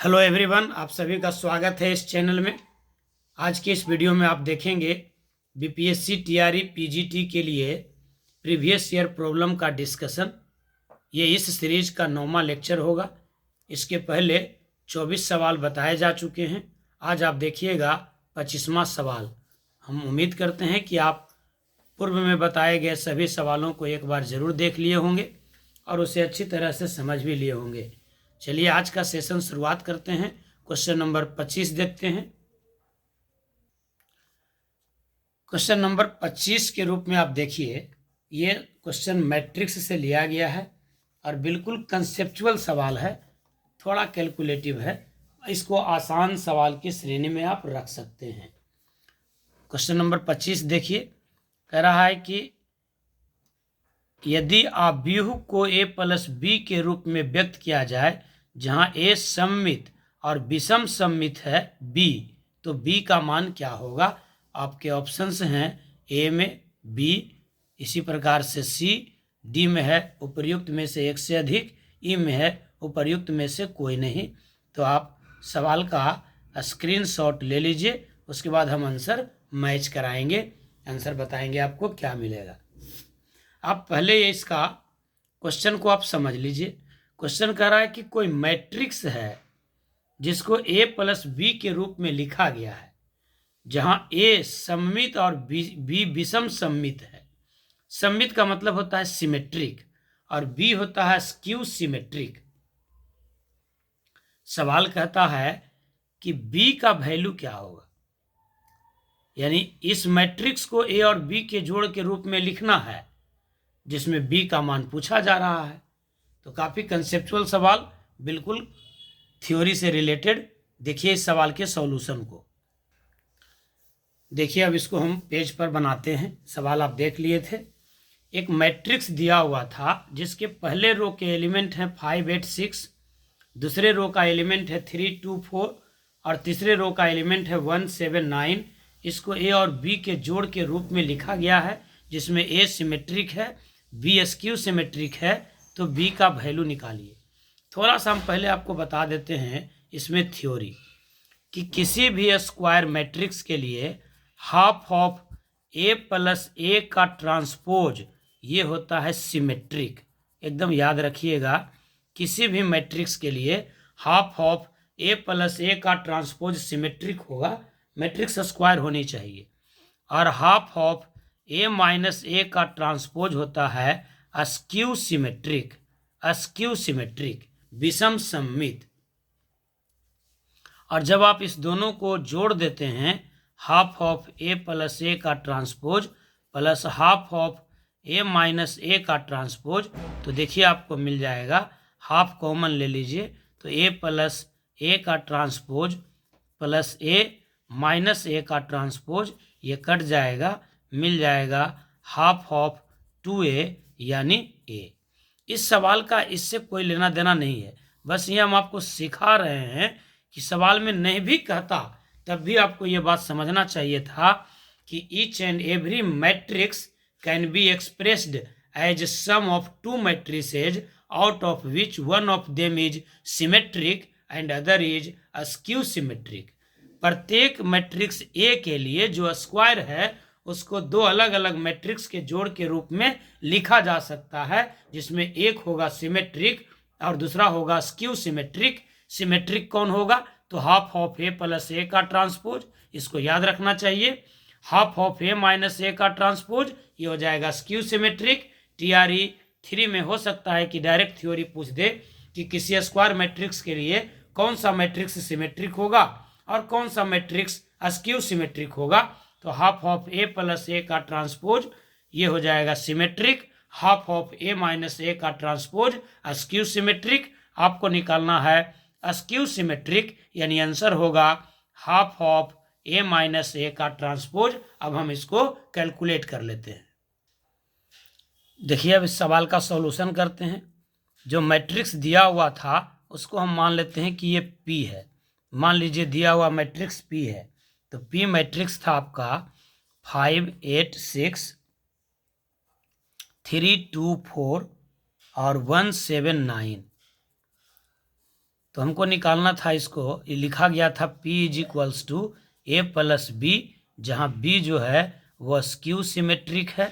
Hello everyone, आप सभी का स्वागत है इस चैनल में। आज के इस वीडियो में आप देखेंगे बीपीएससी टीआरई पीजीटी के लिए प्रीवियस ईयर प्रॉब्लम का डिस्कशन। ये इस सीरीज का 9वां लेक्चर होगा। इसके पहले 24 सवाल बताए जा चुके हैं। आज आप देखिएगा 25वां सवाल। हम उम्मीद करते हैं कि आप पूर्व में बताए गए सभी सवालों को एक बार ज़रूर देख लिए होंगे और उसे अच्छी तरह से समझ भी लिए होंगे। चलिए आज का सेशन शुरुआत करते हैं। क्वेश्चन नंबर 25 देखते हैं। क्वेश्चन नंबर 25 के रूप में आप देखिए, ये क्वेश्चन मैट्रिक्स से लिया गया है और बिल्कुल कंसेप्चुअल सवाल है, थोड़ा कैलकुलेटिव है। इसको आसान सवाल की श्रेणी में आप रख सकते हैं। क्वेश्चन नंबर 25 देखिए, कह रहा है कि यदि आव्यूह को a प्लस बी के रूप में व्यक्त किया जाए जहां a सममित और विषम सममित है b, तो b का मान क्या होगा। आपके ऑप्शंस हैं a में, b, इसी प्रकार से c, d में है उपर्युक्त में से एक से अधिक, e में है उपर्युक्त में से कोई नहीं। तो आप सवाल का स्क्रीनशॉट ले लीजिए, उसके बाद हम आंसर मैच कराएंगे, आंसर बताएंगे आपको क्या मिलेगा। आप पहले इसका क्वेश्चन को आप समझ लीजिए। क्वेश्चन कह रहा है कि कोई मैट्रिक्स है जिसको a प्लस बी के रूप में लिखा गया है जहां a सममित और b विषम सममित है। सममित का मतलब होता है सिमेट्रिक और b होता है स्क्यू सिमेट्रिक। सवाल कहता है कि b का वैल्यू क्या होगा, यानी इस मैट्रिक्स को a और b के जोड़ के रूप में लिखना है जिसमें b का मान पूछा जा रहा है। तो काफ़ी कंसेप्चुअल सवाल, बिल्कुल थ्योरी से रिलेटेड। देखिए इस सवाल के सॉल्यूशन को देखिए। अब इसको हम पेज पर बनाते हैं। सवाल आप देख लिए थे। एक मैट्रिक्स दिया हुआ था जिसके पहले रो के एलिमेंट हैं 5, 8, 6, दूसरे रो का एलिमेंट है 3, 2, 4 और तीसरे रो का एलिमेंट है 1, 7, 9। इसको a और b के जोड़ के रूप में लिखा गया है जिसमें a सिमेट्रिक है, b स्क्यू सिमेट्रिक है। तो b का वैल्यू निकालिए। थोड़ा सा हम पहले आपको बता देते हैं इसमें थ्योरी कि किसी भी स्क्वायर मैट्रिक्स के लिए half of a plus a का ट्रांसपोज ये होता है सिमेट्रिक। एकदम याद रखिएगा, किसी भी मैट्रिक्स के लिए half of a plus a का ट्रांसपोज सिमेट्रिक होगा, मैट्रिक्स स्क्वायर होनी चाहिए। और half of a minus a का ट्रांसपोज होता है अस्क्यू सिमेट्रिक। अस्क्यू सिमेट्रिक विषम सममित। और जब आप इस दोनों को जोड़ देते हैं, half of a plus a का transpose plus half of a minus a का ट्रांसपोज, तो देखिए आपको मिल जाएगा, हाफ कॉमन ले लीजिए तो a प्लस a का transpose plus a minus a का ट्रांसपोज, ये कट जाएगा, मिल जाएगा हाफ ऑफ 2a यानी a। इस सवाल का इससे कोई लेना देना नहीं है, बस ये हम आपको सिखा रहे हैं कि सवाल में नहीं भी कहता तब भी आपको ये बात समझना चाहिए था कि each and every matrix can be expressed as sum of two matrices out of which one of them is symmetric and other is a skew symmetric. प्रत्येक मैट्रिक्स ए के लिए जो स्क्वायर है उसको दो अलग अलग मैट्रिक्स के जोड़ के रूप में लिखा जा सकता है, जिसमें एक होगा सिमेट्रिक और दूसरा होगा स्क्यू सिमेट्रिक। सिमेट्रिक कौन होगा, तो half of A plus A का ट्रांसपोज, इसको याद रखना चाहिए। Half of A minus A का ट्रांसपोज ये हो जाएगा स्क्यू सिमेट्रिक। टीआरई 3 में हो सकता है कि डायरेक्ट थ्योरी पूछ दे कि किसी स्क्वायर मैट्रिक्स के लिए कौन सा मैट्रिक्स सिमेट्रिक होगा और कौन सा मैट्रिक्स अस्क्यू सिमेट्रिक होगा। तो half of A plus A का ट्रांसपोज ये हो जाएगा symmetric, half of A minus A का ट्रांसपोज अस्क्यू सिमेट्रिक। आपको निकालना है अस्क्यू सिमेट्रिक, यानी आंसर होगा half of A minus A का ट्रांसपोज। अब हम इसको कैलकुलेट कर लेते हैं। देखिए अब इस सवाल का सॉल्यूशन करते हैं। जो मैट्रिक्स दिया हुआ था उसको हम मान लेते हैं कि ये P है। मान लीजिए दिया हुआ मैट्रिक्स P है, तो P मैट्रिक्स था आपका 5, 8, 6, 3, 2, 4 और 1, 7, 9। तो हमको निकालना था इसको, ये लिखा गया था P is equals to A plus B, जहाँ B जो है वह स्क्यू सिमेट्रिक है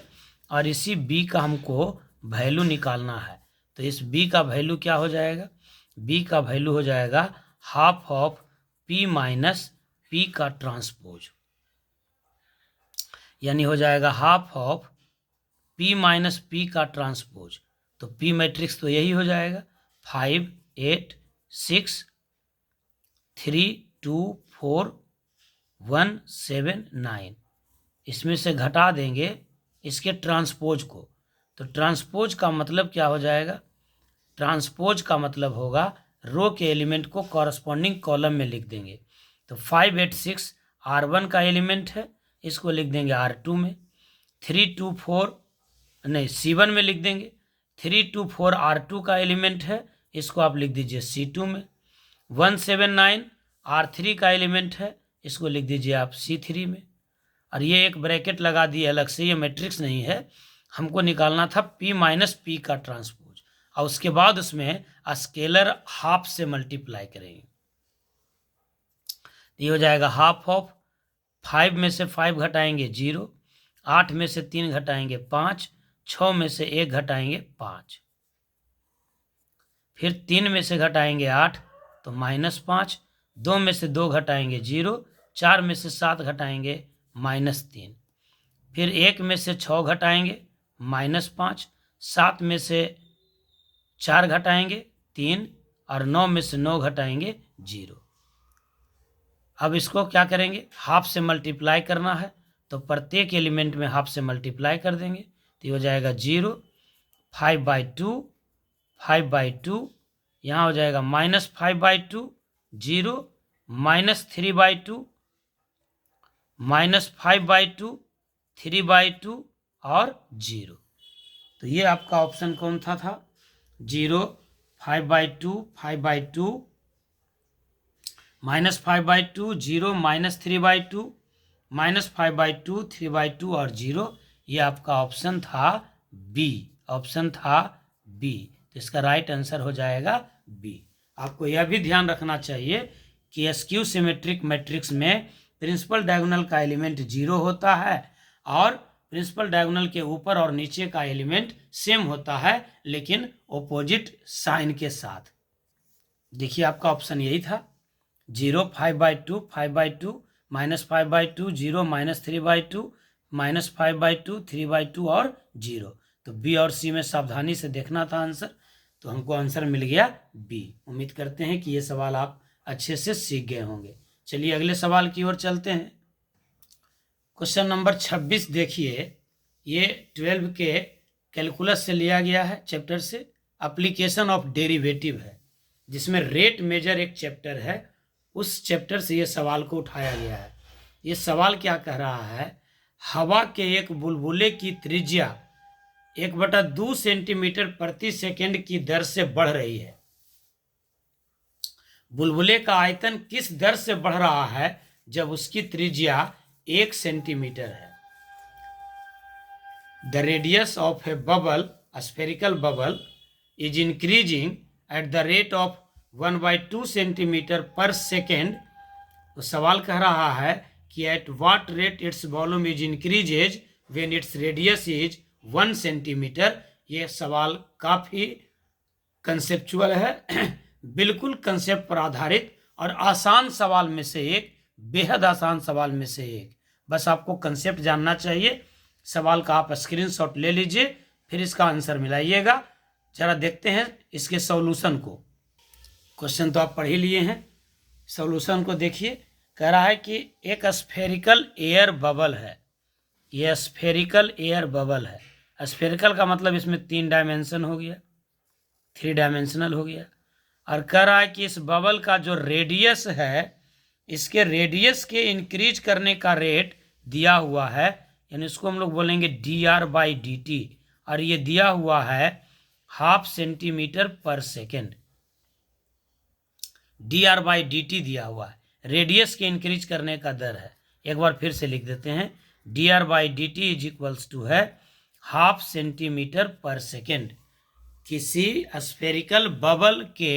और इसी B का हमको वैल्यू निकालना है। तो इस B का वैल्यू क्या हो जाएगा? B का वैल्यू हो जाएगा half of P minus P का ट्रांसपोज, यानी हो जाएगा half of P minus P का ट्रांसपोज। तो P मैट्रिक्स तो यही हो जाएगा 5 8 6 3 2 4 1 7 9। इसमें से घटा देंगे इसके ट्रांसपोज को, तो ट्रांसपोज का मतलब क्या हो जाएगा? ट्रांसपोज का मतलब होगा रो के एलिमेंट को कॉरस्पॉन्डिंग कॉलम में लिख देंगे। तो 5 8 6 R1 का एलिमेंट है, इसको लिख देंगे R2 में। 3 2 4 नहीं C1 में लिख देंगे। 3 2 4 R2 का एलिमेंट है, इसको आप लिख दीजिए C2 में। 1 7 9 R3 का एलिमेंट है, इसको लिख दीजिए आप C3 में। और ये एक ब्रैकेट लगा दिए अलग से, ये मैट्रिक्स नहीं है, हमको निकालना था P माइनस P का ट्रांसपोज, और उसके बाद उसमें स्केलर हाफ से मल्टीप्लाई करेंगे। ये हो जाएगा हाफ ऑफ 5 में से 5 घटाएंगे 0, 8 में से 3 घटाएंगे 5, 6 में से 1 घटाएंगे 5, फिर 3 में से घटाएंगे 8 तो -5, 2 में से 2 घटाएंगे 0, 4 में से 7 घटाएंगे -3, फिर 1 में से 6 घटाएंगे -5, 7 में से 4 घटाएंगे 3 और 9 में से 9 घटाएंगे 0। अब इसको क्या करेंगे? हाफ से मल्टीप्लाई करना है, तो प्रत्येक एलिमेंट में हाफ से मल्टीप्लाई कर देंगे, तो ये हो जाएगा 0, 5/2, 5/2, यहाँ हो जाएगा -5/2, 0, -3/2, -5/2, 3/2 और 0। तो ये आपका ऑप्शन कौन था? 0, 5/2, 5/2, -5/2, 0, -3/2, -5/2, 3/2 और 0। ये आपका ऑप्शन था बी, ऑप्शन था बी। तो इसका राइट आंसर हो जाएगा बी। आपको यह भी ध्यान रखना चाहिए कि स्क्यू सिमेट्रिक मैट्रिक्स में प्रिंसिपल डायगोनल का एलिमेंट 0 होता है और प्रिंसिपल डायगोनल के ऊपर और नीचे का एलिमेंट सेम होता है, लेकिन ऑपोजिट साइन के साथ। देखिए आपका ऑप्शन यही था 0, 5/2, 5/2, -5/2, 0, -3/2, -5/2, 3/2 और 0। तो बी और सी में सावधानी से देखना था आंसर, तो हमको आंसर मिल गया बी। उम्मीद करते हैं कि ये सवाल आप अच्छे से सीख गए होंगे। चलिए अगले सवाल की ओर चलते हैं। क्वेश्चन नंबर 26 देखिए, ये 12 के कैलकुलस से लिया गया है, चैप्टर से एप्लीकेशन ऑफ डेरिवेटिव है, जिसमें रेट मेजर एक चैप्टर है, उस चैप्टर से ये सवाल को उठाया गया है। ये सवाल क्या कह रहा है? हवा के एक बुलबुले की त्रिज्या 1/2 सेंटीमीटर प्रति सेकंड की दर से बढ़ रही है। बुलबुले का आयतन किस दर से बढ़ रहा है जब उसकी त्रिज्या 1 सेंटीमीटर है? The radius of a bubble, spherical bubble, is increasing at the rate of 1/2 centimetre per second. तो सवाल कह रहा है कि at what rate its volume is increases when its radius is 1 centimetre. ये सवाल काफ़ी कंसेप्चुअल है, बिल्कुल कंसेप्ट पर आधारित और आसान सवाल में से एक, बेहद आसान सवाल में से एक। बस आपको कंसेप्ट जानना चाहिए। सवाल का आप स्क्रीनशॉट ले लीजिए, फिर इसका आंसर मिलाइएगा। जरा देखते हैं इसके सॉल्यूशन को। क्वेश्चन तो आप पढ़ ही लिए हैं, सॉल्यूशन को देखिए। कह रहा है कि एक स्फेरिकल एयर बबल है, ये स्फेरिकल एयर बबल है। स्फेरिकल का मतलब इसमें 3 डायमेंशन हो गया, 3 डायमेंशनल हो गया। और कह रहा है कि इस बबल का जो रेडियस है, इसके रेडियस के इंक्रीज करने का रेट दिया हुआ है, यानी इसको हम लोग बोलेंगे dr/dt, और ये दिया हुआ है 1/2 सेंटीमीटर पर सेकेंड। dr/dt दिया हुआ है, रेडियस के इंक्रीज करने का दर है। एक बार फिर से लिख देते हैं, dr/dt इज इक्वल्स टू है 1/2 सेंटीमीटर पर सेकेंड। किसी स्फेरिकल बबल के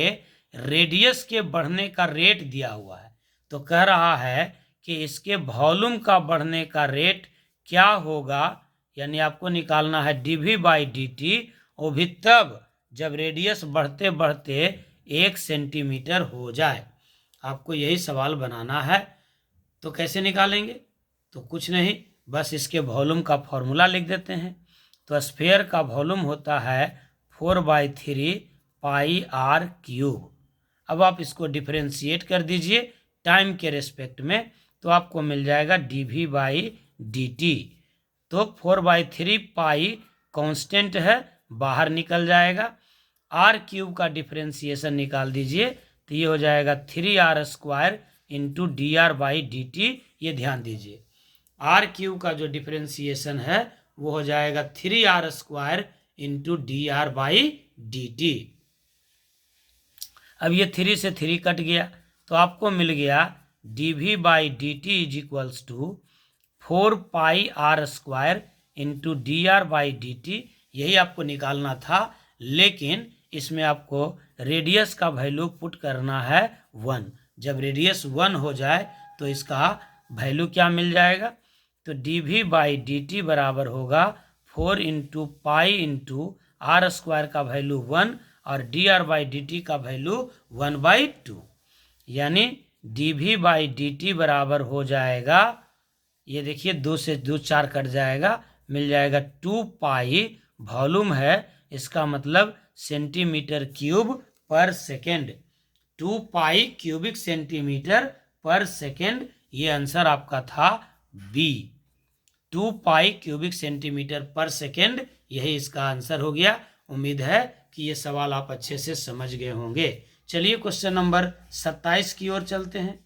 रेडियस के बढ़ने का रेट दिया हुआ है, तो कह रहा है कि इसके वॉल्यूम का बढ़ने का रेट क्या होगा, यानी आपको निकालना है dv/dt, वो भी तब जब रेडियस बढ़ते बढ़ते 1 सेंटीमीटर हो जाए। आपको यही सवाल बनाना है। तो कैसे निकालेंगे? तो कुछ नहीं, बस इसके वॉल्यूम का फॉर्मूला लिख देते हैं। तो स्फीयर का वॉल्यूम होता है 4/3 पाई आर क्यूब। अब आप इसको डिफरेंशिएट कर दीजिए टाइम के रेस्पेक्ट में, तो आपको मिल जाएगा dv/dt। तो 4/3 पाई कांस्टेंट है, बाहर निकल जाएगा। आर क्यूब का डिफरेंशिएशन निकाल दीजिए, तो ये हो जाएगा 3r² इंटू dr/dt। ये ध्यान दीजिए, आर क्यूब का जो डिफरेंशिएशन है वो हो जाएगा 3r² इंटू dr/dt। अब ये 3 से 3 कट गया, तो आपको मिल गया dv/dt is equals to 4 pi r² into dr/dt। यही आपको निकालना था, लेकिन इसमें आपको रेडियस का वैल्यू पुट करना है 1। जब रेडियस 1 हो जाए तो इसका वैल्यू क्या मिल जाएगा? तो dv/dt बराबर होगा 4 इंटू पाई इंटू r² का वैल्यू 1 और dr/dt का वैल्यू 1/2, यानी dv/dt बराबर हो जाएगा, ये देखिए 2 से 2 4 कट जाएगा, मिल जाएगा 2 पाई, वॉल्यूम है इसका मतलब सेंटीमीटर क्यूब पर सेकेंड, 2 पाई क्यूबिक सेंटीमीटर पर सेकेंड। ये आंसर आपका था बी, 2 पाई क्यूबिक सेंटीमीटर पर सेकेंड, यही इसका आंसर हो गया। उम्मीद है कि ये सवाल आप अच्छे से समझ गए होंगे। चलिए क्वेश्चन नंबर 27 की ओर चलते हैं।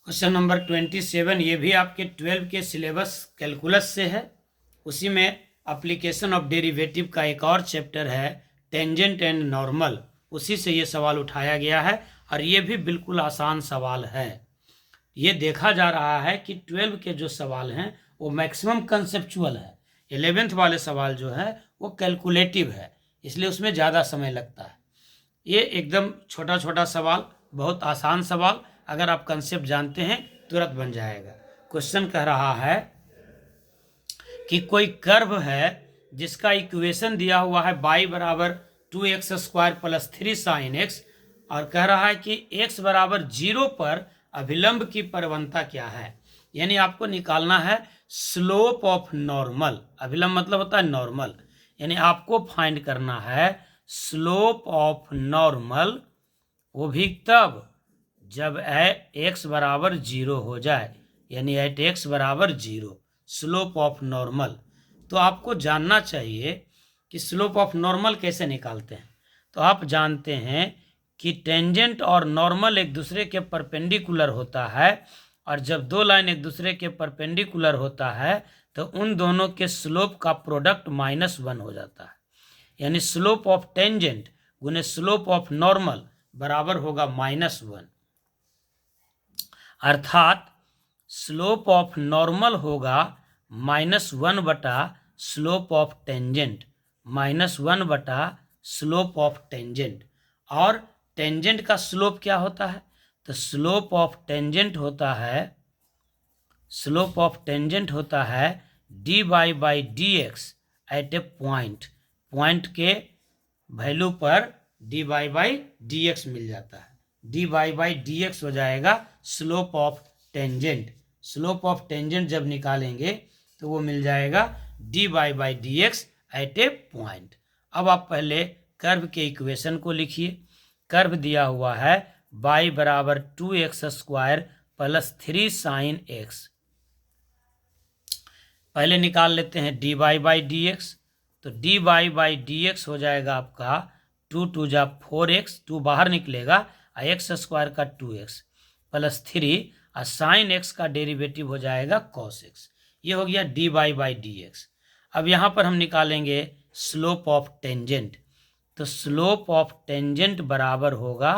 क्वेश्चन नंबर 27, ये भी आपके 12 के सिलेबस कैलकुलस से है। उसी में एप्लीकेशन ऑफ डेरिवेटिव का एक और चैप्टर है टेंजेंट एंड नॉर्मल, उसी से ये सवाल उठाया गया है और ये भी बिल्कुल आसान सवाल है। ये देखा जा रहा है कि 12 के जो सवाल हैं वो मैक्सिमम कंसेप्चुअल है, 11th वाले सवाल जो है वो कैलकुलेटिव है, इसलिए उसमें ज़्यादा समय लगता है। ये एकदम छोटा छोटा सवाल, बहुत आसान सवाल, अगर आप कंसेप्ट जानते हैं तुरंत बन जाएगा। क्वेश्चन कह रहा है कि कोई कर्व है जिसका इक्वेशन दिया हुआ है y बराबर 2x² प्लस 3 sin x, और कह रहा है कि x बराबर 0 पर अभिलंब की प्रवणता क्या है। यानी आपको निकालना है स्लोप ऑफ नॉर्मल, अभिलंब मतलब होता है नॉर्मल, यानी आपको फाइंड करना है स्लोप ऑफ नॉर्मल, वो भी तब जब x बराबर 0 हो जाए, यानी एट x बराबर 0, स्लोप ऑफ नॉर्मल। तो आपको जानना चाहिए कि स्लोप ऑफ नॉर्मल कैसे निकालते हैं। तो आप जानते हैं कि टेंजेंट और नॉर्मल एक दूसरे के परपेंडिकुलर होता है, और जब दो लाइन एक दूसरे के परपेंडिकुलर होता है तो उन दोनों के स्लोप का प्रोडक्ट -1 हो जाता है, यानी स्लोप ऑफ टेंजेंट गुने स्लोप ऑफ नॉर्मल बराबर होगा -1, अर्थात स्लोप ऑफ नॉर्मल होगा -1 बटा स्लोप ऑफ टेंजेंट, -1 बटा स्लोप ऑफ टेंजेंट। और टेंजेंट का स्लोप क्या होता है? तो स्लोप ऑफ टेंजेंट होता है dy/dx एट ए पॉइंट, पॉइंट के वैल्यू पर dy/dx मिल जाता है, dy/dx हो जाएगा slope of tangent. Slope of tangent जब निकालेंगे तो वो मिल जाएगा dy/dx एट ए पॉइंट। अब आप पहले कर्व के इक्वेशन को लिखिए। कर्व दिया हुआ है y बराबर 2x² प्लस 3 sin x। पहले निकाल लेते हैं dy/dx, तो dy/dx हो जाएगा आपका 2 2 जा 4x, 2 बाहर निकलेगा, x² का 2x प्लस 3 और साइन x का डेरिवेटिव हो जाएगा cos x। ये हो गया dy/dx। अब यहाँ पर हम निकालेंगे स्लोप ऑफ टेंजेंट, तो स्लोप ऑफ टेंजेंट बराबर होगा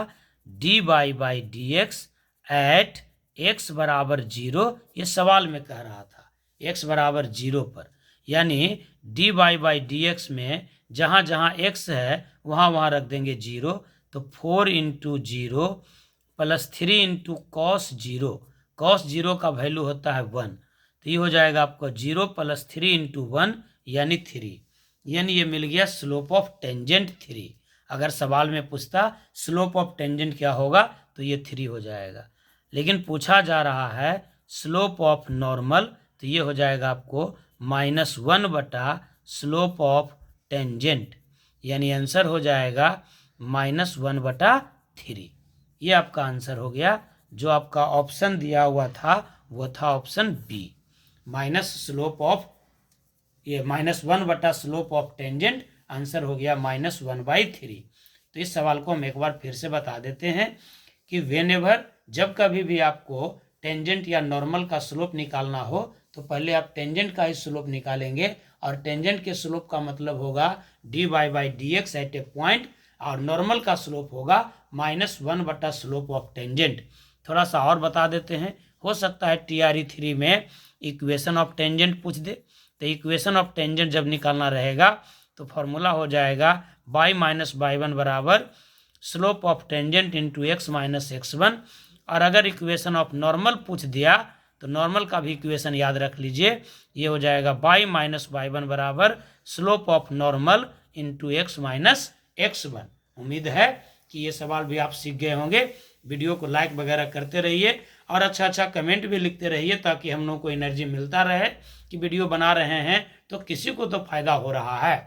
dy/dx एट x बराबर 0, ये सवाल में कह रहा था x बराबर 0 पर, यानी dy/dx में जहाँ जहाँ x है वहाँ वहाँ रख देंगे 0, तो 4 into 0 plus 3 into cos 0, cos 0 का वैल्यू होता है 1, तो ये हो जाएगा आपको 0 प्लस 3 इंटू 1 यानी 3, यानी ये मिल गया स्लोप ऑफ टेंजेंट 3। अगर सवाल में पूछता स्लोप ऑफ टेंजेंट क्या होगा तो ये 3 हो जाएगा, लेकिन पूछा जा रहा है स्लोप ऑफ नॉर्मल, तो ये हो जाएगा आपको -1 बटा स्लोप ऑफ टेंजेंट, यानी आंसर हो जाएगा -1 बटा 3। ये आपका आंसर हो गया। जो आपका ऑप्शन दिया हुआ था वो था option b, minus slope of ये -1 बटा स्लोप ऑफ टेंजेंट, आंसर हो गया -1/3। तो इस सवाल को हम एक बार फिर से बता देते हैं कि वेनेवर जब कभी भी आपको टेंजेंट या नॉर्मल का स्लोप निकालना हो तो पहले आप टेंजेंट का ही स्लोप निकालेंगे, और टेंजेंट के स्लोप का मतलब होगा dy/dx एट ए पॉइंट, और नॉर्मल का स्लोप होगा -1 बटा स्लोप ऑफ टेंजेंट। थोड़ा सा और बता देते हैं, हो सकता है TRE 3 में इक्वेशन ऑफ टेंजेंट पूछ दे, तो इक्वेशन ऑफ टेंजेंट जब निकालना रहेगा तो फॉर्मूला हो जाएगा y माइनस y1 बराबर slope of tangent into x minus x1। और अगर इक्वेशन ऑफ नॉर्मल पूछ दिया तो नॉर्मल का भी इक्वेशन याद रख लीजिए, ये हो जाएगा y माइनस y1 बराबर slope of normal into x minus x1। उम्मीद है कि ये सवाल भी आप सीख गए होंगे। वीडियो को लाइक वगैरह करते रहिए और अच्छा कमेंट भी लिखते रहिए, ताकि हम लोग को एनर्जी मिलता रहे कि वीडियो बना रहे हैं तो किसी को तो फायदा हो रहा है।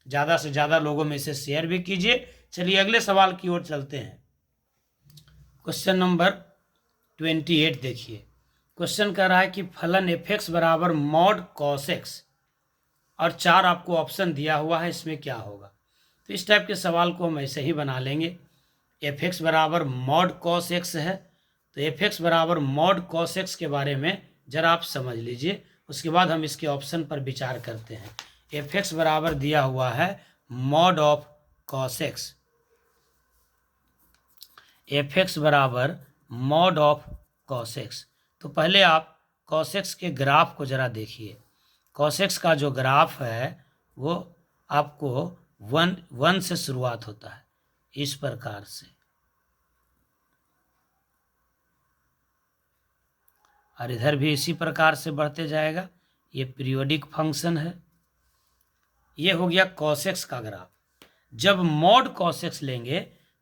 ज़्यादा से ज़्यादा लोगों में इसे शेयर भी कीजिए। चलिए अगले सवाल की ओर चलते हैं। क्वेश्चन नंबर 28 देखिए। क्वेश्चन कह रहा है कि फलन f(x) बराबर मॉड cos x, और 4 आपको ऑप्शन दिया हुआ है, इसमें क्या होगा। तो इस टाइप के सवाल को हम ऐसे ही बना लेंगे। f(x) बराबर मॉड cos x है, तो f(x) बराबर मॉड cos x के बारे में जरा आप समझ लीजिए, उसके बाद हम इसके ऑप्शन पर विचार करते हैं। f(x) बराबर दिया हुआ है mod of cos x, f(x) बराबर मॉड ऑफ cos x। तो पहले आप cos x के ग्राफ को जरा देखिए। cos x का जो ग्राफ है वो आपको 1 से शुरुआत होता है, इस प्रकार से, और इधर भी इसी प्रकार से बढ़ते जाएगा। ये पीरियोडिक फंक्शन है। ये हो गया cos x का ग्राफ। जब मॉड cos x लेंगे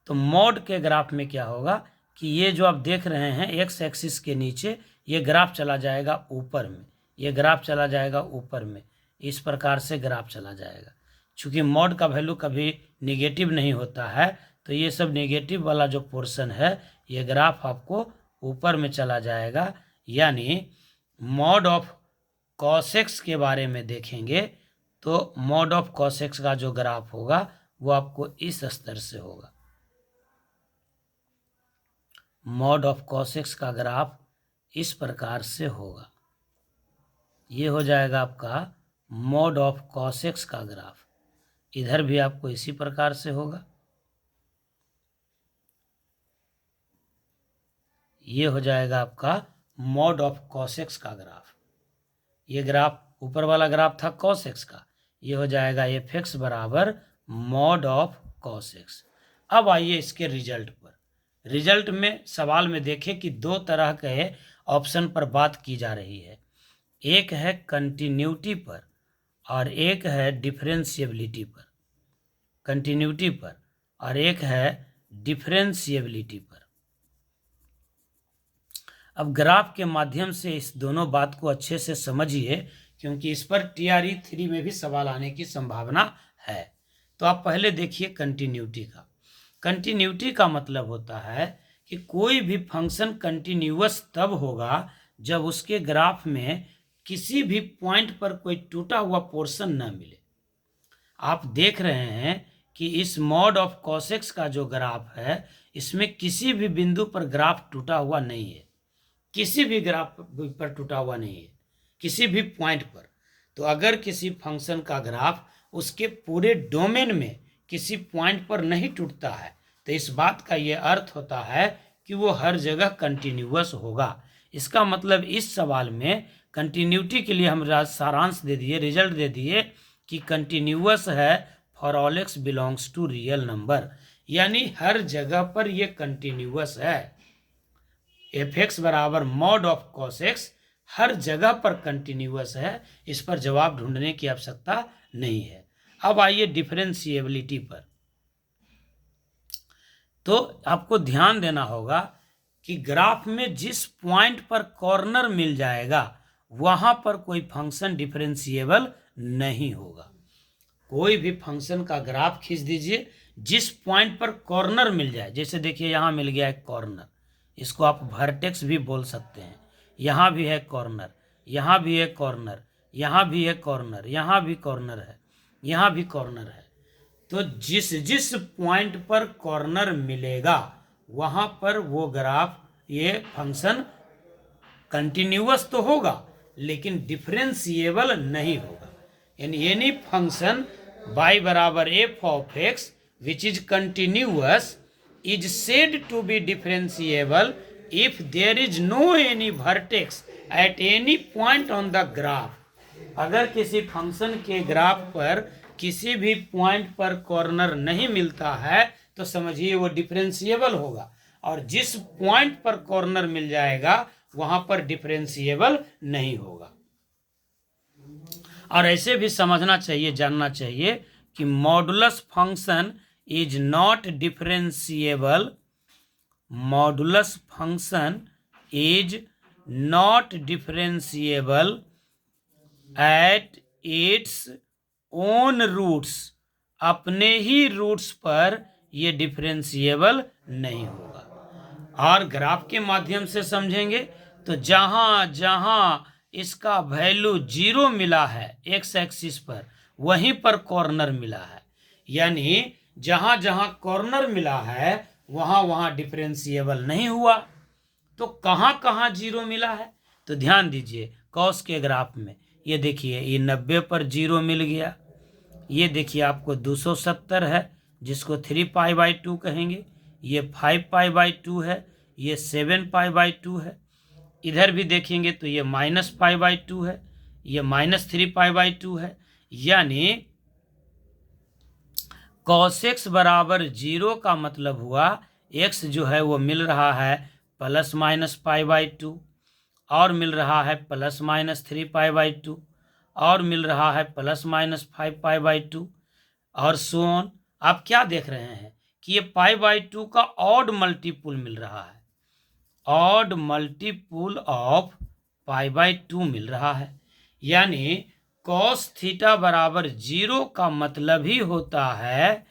तो मॉड के ग्राफ में क्या होगा कि ये जो आप देख रहे हैं x एक्सिस के नीचे ये ग्राफ चला जाएगा ऊपर में, ये ग्राफ चला जाएगा ऊपर में, इस प्रकार से ग्राफ चला जाएगा। चूँकि मॉड का वैल्यू कभी निगेटिव नहीं होता है, तो ये सब नेगेटिव वाला जो पोर्शन है ये ग्राफ आपको ऊपर में चला जाएगा। यानी मॉड ऑफ cos x के बारे में देखेंगे तो मॉड ऑफ cos x का जो ग्राफ होगा वो आपको इस स्तर से होगा। मॉड ऑफ cos x का ग्राफ इस प्रकार से होगा। ये हो जाएगा आपका मॉड ऑफ cos x का ग्राफ। इधर भी आपको इसी प्रकार से होगा। ये हो जाएगा आपका मॉड ऑफ cos x का ग्राफ। ये ग्राफ ऊपर वाला ग्राफ था cos x का, ये हो जाएगा f(x) बराबर मॉड ऑफ cos x। अब आइए इसके रिजल्ट पर। रिजल्ट में सवाल में देखें कि दो तरह के ऑप्शन पर बात की जा रही है, एक है कंटिन्यूटी पर और एक है डिफरेंशिएबिलिटी पर। कंटिन्यूटी पर और एक है डिफरेंशिएबिलिटी पर। अब ग्राफ के माध्यम से इस दोनों बात को अच्छे से समझिए, क्योंकि इस पर TRE 3 में भी सवाल आने की संभावना है। तो आप पहले देखिए कंटिन्यूटी का। कंटिन्यूटी का मतलब होता है कि कोई भी फंक्शन कंटिन्यूअस तब होगा जब उसके ग्राफ में किसी भी पॉइंट पर कोई टूटा हुआ पोर्शन न मिले। आप देख रहे हैं कि इस मॉड ऑफ cos x का जो ग्राफ है इसमें किसी भी बिंदु पर ग्राफ टूटा हुआ नहीं है, किसी भी ग्राफ पर टूटा हुआ नहीं है, किसी भी पॉइंट पर। तो अगर किसी फंक्शन का ग्राफ उसके पूरे डोमेन में किसी पॉइंट पर नहीं टूटता है तो इस बात का ये अर्थ होता है कि वो हर जगह कंटिन्यूअस होगा। इसका मतलब इस सवाल में कंटिन्यूटी के लिए हम सारांश दे दिए, रिजल्ट दे दिए कि कंटिन्यूअस है for all x belongs to real number. यानी हर जगह पर ये कंटिन्यूअस है। एफ एक्स बराबर मॉड ऑफ कॉस एक्स हर जगह पर कंटिन्यूअस है, इस पर जवाब ढूंढने की आवश्यकता नहीं है। अब आइए डिफरेंशिएबिलिटी पर। तो आपको ध्यान देना होगा कि ग्राफ में जिस पॉइंट पर कॉर्नर मिल जाएगा वहां पर कोई फंक्शन डिफरेंशिएबल नहीं होगा। कोई भी फंक्शन का ग्राफ खींच दीजिए, जिस पॉइंट पर कॉर्नर मिल जाए, जैसे देखिए यहाँ मिल गया एक कॉर्नर, इसको आप वर्टेक्स भी बोल सकते हैं। यहाँ भी है कॉर्नर, यहाँ भी है कॉर्नर, यहाँ भी है कॉर्नर, यहाँ भी कॉर्नर है, यहाँ भी कॉर्नर है। तो जिस जिस पॉइंट पर कॉर्नर मिलेगा वहाँ पर वो ग्राफ, ये फंक्शन कंटिन्यूअस तो होगा लेकिन डिफरेंशिएबल नहीं होगा। यानी एनी फंक्शन y बराबर f of x which is continuous is said to be differentiable if there is no any vertex at any point on the graph. अगर किसी फंक्शन के ग्राफ पर किसी भी पॉइंट पर कॉर्नर नहीं मिलता है तो समझिए वो डिफरेंशिएबल होगा, और जिस पॉइंट पर कॉर्नर मिल जाएगा वहां पर डिफरेंशिएबल नहीं होगा। और ऐसे भी समझना चाहिए, जानना चाहिए कि modulus function is not differentiable, modulus function is not differentiable at its own roots, अपने ही रूट्स पर ये डिफरेंशिएबल नहीं होगा। और ग्राफ के माध्यम से समझेंगे तो जहां जहां इसका वैल्यू 0 मिला है एक्स एक्सिस पर, वहीं पर कॉर्नर मिला है। यानी जहां जहां कॉर्नर मिला है वहां वहां डिफरेंशिएबल नहीं हुआ। तो कहां कहां 0 मिला है तो ध्यान दीजिए, कॉस के ग्राफ में ये देखिए, ये 90 पर 0 मिल गया। ये देखिए आपको 270 है जिसको 3π/2 कहेंगे, ये 5π/2 है, ये 7π/2 है। इधर भी देखेंगे तो ये -π/2 है, ये -3π/2 है। यानी cos x बराबर 0 का मतलब हुआ x जो है वो मिल रहा है ±π/2, और मिल रहा है ±3π/2, और मिल रहा है ±5π/2, और सो ऑन। आप क्या देख रहे हैं कि ये π/2 का ऑड मल्टीपुल मिल रहा है, ऑड मल्टीपुल ऑफ π/2 मिल रहा है। यानी कॉस थीटा बराबर 0 का मतलब ही होता है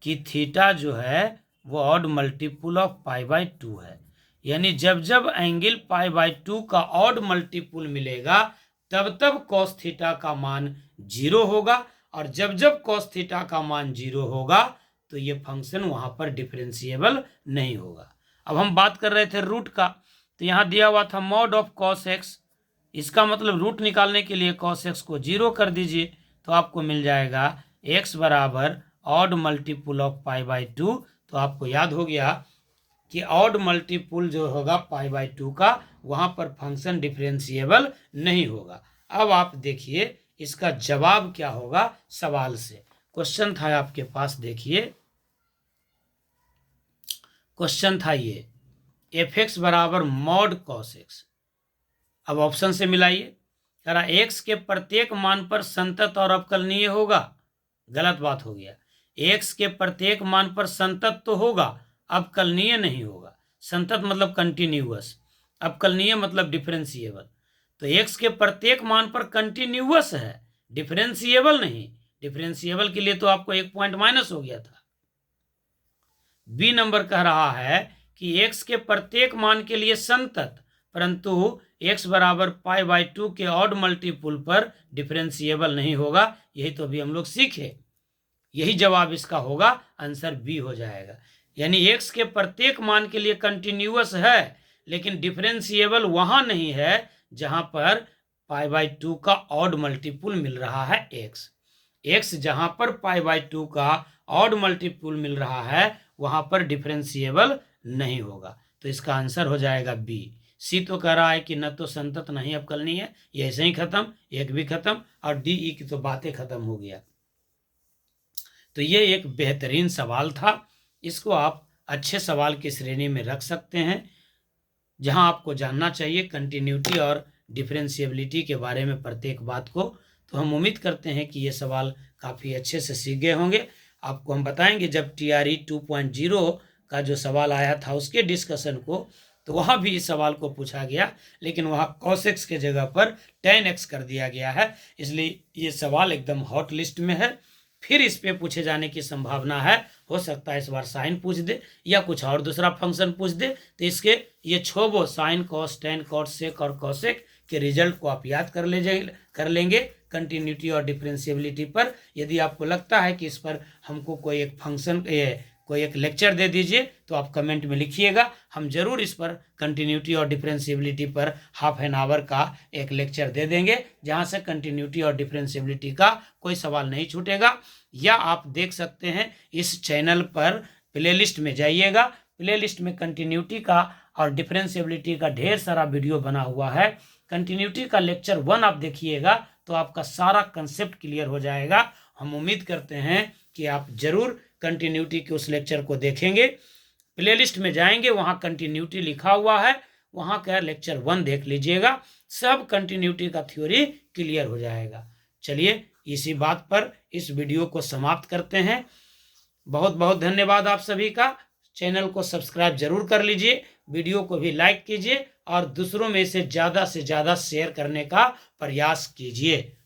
कि थीटा जो है वो ऑड मल्टीपुल ऑफ π/2 है। यानी जब जब एंगल π/2 का ऑड मल्टीपुल मिलेगा तब तब कॉस थीटा का मान 0 होगा, और जब जब कॉस थीटा का मान 0 होगा तो ये फंक्शन वहां पर डिफरेंशिएबल नहीं होगा। अब हम बात कर रहे थे रूट का, तो यहाँ दिया हुआ था मॉड ऑफ कॉस एक्स, इसका मतलब रूट निकालने के लिए कॉस एक्स को 0 कर दीजिए तो आपको मिल जाएगा x बराबर ऑड मल्टीपुल ऑफ π/2। तो आपको याद हो गया कि ऑड मल्टीपुल जो होगा π/2 का, वहां पर फंक्शन डिफरेंशिएबल नहीं होगा। अब आप देखिए इसका जवाब क्या होगा सवाल से। क्वेश्चन था आपके पास, देखिए क्वेश्चन था ये, एफ एक्स बराबर मॉड कॉस एक्स। अब ऑप्शन से मिलाइए। कह रहा एक्स के प्रत्येक मान पर संतत और अवकलनीय होगा, गलत बात हो गया। एक्स के प्रत्येक मान पर संतत तो होगा, अवकलनीय नहीं होगा। संतत मतलब कंटिन्यूअस, अवकलनीय मतलब डिफरेंशिएबल। तो एक्स के प्रत्येक मान पर कंटिन्यूअस है, डिफरेंशिएबल नहीं। डिफरेंशिएबल के लिए तो आपको एक पॉइंट माइनस हो गया था। बी नंबर कह रहा है कि एक्स के प्रत्येक मान के लिए संतत, परंतु x बराबर π/2 के ऑड मल्टीपुल पर डिफरेंशिएबल नहीं होगा। यही तो अभी हम लोग सीखे, यही जवाब इसका होगा, आंसर बी हो जाएगा। यानी x के प्रत्येक मान के लिए कंटिन्यूअस है लेकिन डिफरेंशिएबल वहां नहीं है जहां पर π/2 का ऑड मल्टीपुल मिल रहा है x जहां पर π/2 का ऑड मल्टीपुल मिल रहा है वहां पर डिफरेंशिएबल नहीं होगा। तो इसका आंसर हो जाएगा बी। सी तो कह रहा है कि न तो संतत नहीं अवकलनीय है, ये ऐसे ही खत्म, एक भी खत्म, और डी ई की तो बातें खत्म हो गया। तो ये एक बेहतरीन सवाल था इसको आप अच्छे सवाल की श्रेणी में रख सकते हैं, जहां आपको जानना चाहिए कंटिन्यूटी और डिफरेंशिएबिलिटी के बारे में प्रत्येक बात को। तो हम उम्मीद करते हैं कि ये सवाल काफ़ी अच्छे से सीख गए होंगे। आपको हम बताएंगे जब TRE 2.0 का जो सवाल आया था उसके डिस्कशन को, तो वहाँ भी इस सवाल को पूछा गया, लेकिन वहाँ cos x के जगह पर tan x कर दिया गया है, इसलिए ये सवाल एकदम हॉट लिस्ट में है। फिर इस पे पूछे जाने की संभावना है, हो सकता है इस बार साइन पूछ दे या कुछ और दूसरा फंक्शन पूछ दे। तो इसके ये छोबो sine cos tan cot sec और कॉसेक के रिजल्ट को आप याद कर लेंगे कंटिन्यूटी और डिफरेंशिएबिलिटी पर। यदि आपको लगता है कि इस पर हमको कोई एक फंक्शन कोई एक लेक्चर दे दीजिए तो आप कमेंट में लिखिएगा, हम जरूर इस पर कंटिन्यूटी और डिफरेंशिएबिलिटी पर हाफ एन आवर का एक लेक्चर दे देंगे, जहां से कंटिन्यूटी और डिफरेंशिएबिलिटी का कोई सवाल नहीं छूटेगा। या आप देख सकते हैं इस चैनल पर प्लेलिस्ट में जाइएगा, प्लेलिस्ट में कंटिन्यूटी का और डिफरेंशिएबिलिटी का ढेर सारा वीडियो बना हुआ है। कंटिन्यूटी का लेक्चर 1 आप देखिएगा तो आपका सारा कंसेप्ट क्लियर हो जाएगा। हम उम्मीद करते हैं कि आप जरूर कंटिन्यूटी के उस लेक्चर को देखेंगे। प्लेलिस्ट में जाएंगे, वहाँ कंटिन्यूटी लिखा हुआ है, वहाँ का लेक्चर 1 देख लीजिएगा, सब कंटिन्यूटी का थ्योरी क्लियर हो जाएगा। चलिए इसी बात पर इस वीडियो को समाप्त करते हैं। बहुत बहुत धन्यवाद आप सभी का। चैनल को सब्सक्राइब जरूर कर लीजिए, वीडियो को भी लाइक कीजिए और दूसरों में से ज़्यादा शेयर करने का प्रयास कीजिए।